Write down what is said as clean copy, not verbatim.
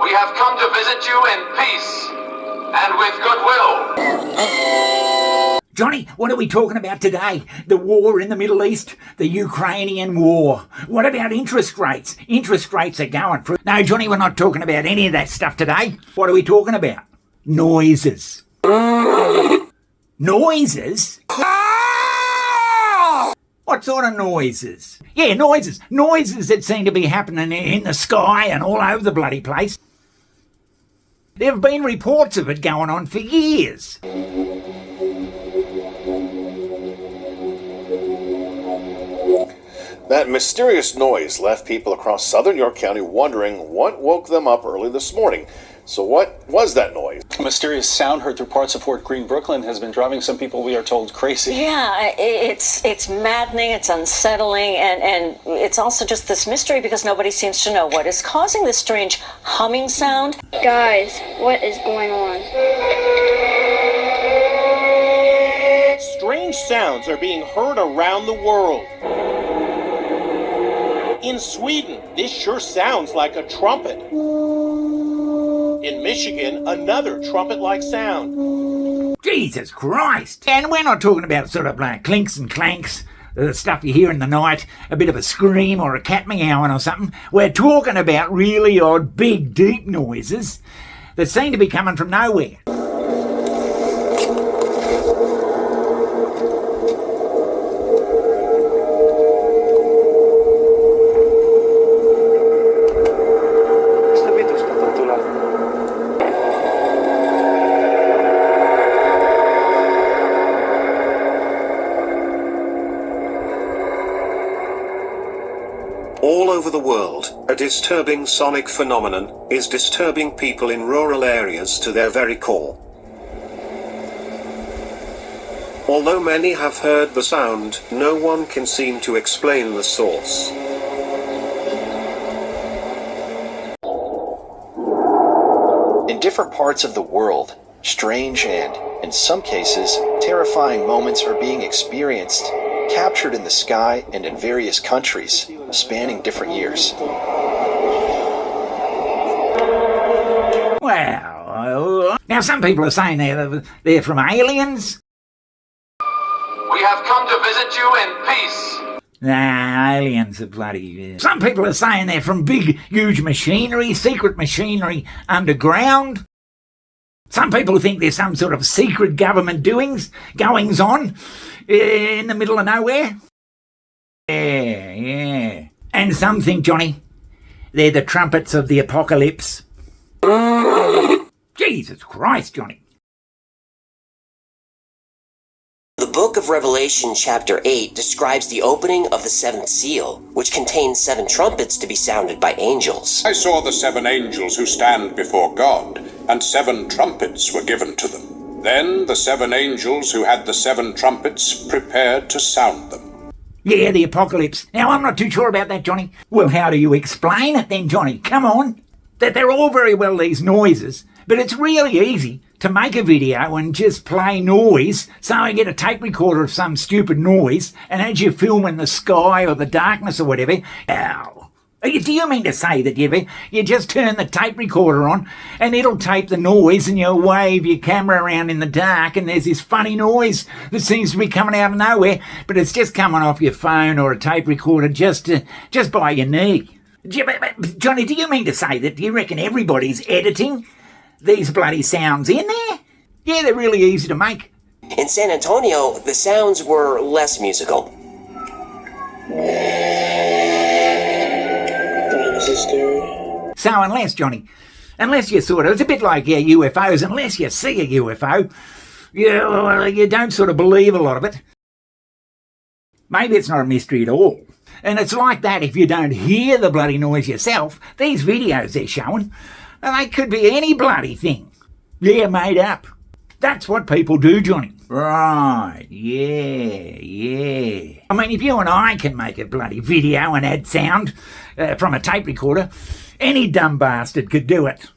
We have come to visit you in peace and with goodwill. Johnny, what are we talking about today? The war in the Middle East? The Ukrainian war? What about interest rates? Interest rates are going through. No, Johnny, we're not talking about any of that stuff today. What are we talking about? Noises. Noises? What sort of noises? Yeah, noises. Noises that seem to be happening in the sky and all over the bloody place. There have been reports of it going on for years. That mysterious noise left people across southern York County wondering what woke them up early this morning. So what was that noise? A mysterious sound heard through parts of Fort Greene, Brooklyn has been driving some people, we are told, crazy. Yeah, it's maddening, it's unsettling, and it's also just this mystery because nobody seems to know what is causing this strange humming sound. Guys, what is going on? Strange sounds are being heard around the world. In Sweden, this sure sounds like a trumpet. In Michigan, another trumpet-like sound. Jesus Christ! And we're not talking about sort of like clinks and clanks, the stuff you hear in the night, a bit of a scream or a cat meowing or something. We're talking about really odd, big, deep noises that seem to be coming from nowhere. All over the world, a disturbing sonic phenomenon is disturbing people in rural areas to their very core. Although many have heard the sound, no one can seem to explain the source. In different parts of the world, strange and, in some cases, terrifying moments are being experienced, captured in the sky and in various countries, spanning different years. Well, now some people are saying they're from aliens. We have come to visit you in peace. Nah, aliens are bloody... Some people are saying they're from big, huge machinery, secret machinery underground. Some people think there's some sort of secret government goings on in the middle of nowhere. Yeah. And some think, Johnny, they're the trumpets of the apocalypse. Jesus Christ, Johnny. The book of Revelation chapter 8 describes the opening of the seventh seal, which contains 7 trumpets to be sounded by angels. I saw the 7 angels who stand before God, and 7 trumpets were given to them. Then the 7 angels who had the 7 trumpets prepared to sound them. Yeah, the apocalypse. Now, I'm not too sure about that, Johnny. Well, how do you explain it then, Johnny? Come on. That they're all very well these noises, but it's really easy to make a video and just play noise. So I get a tape recorder of some stupid noise, and as you film in the sky or the darkness or whatever, do you mean to say that you just turn the tape recorder on and it'll tape the noise and you wave your camera around in the dark and there's this funny noise that seems to be coming out of nowhere, but it's just coming off your phone or a tape recorder just by your knee? Johnny, do you mean to say that you reckon everybody's editing these bloody sounds in there? Yeah, they're really easy to make. In San Antonio, the sounds were less musical. So unless you sort of, it's a bit like UFOs, unless you see a UFO, you don't sort of believe a lot of it. Maybe it's not a mystery at all. And it's like that if you don't hear the bloody noise yourself. These videos they're showing, they could be any bloody thing. Yeah, made up. That's what people do, Johnny. Right, yeah. I mean, if you and I can make a bloody video and add sound from a tape recorder, any dumb bastard could do it.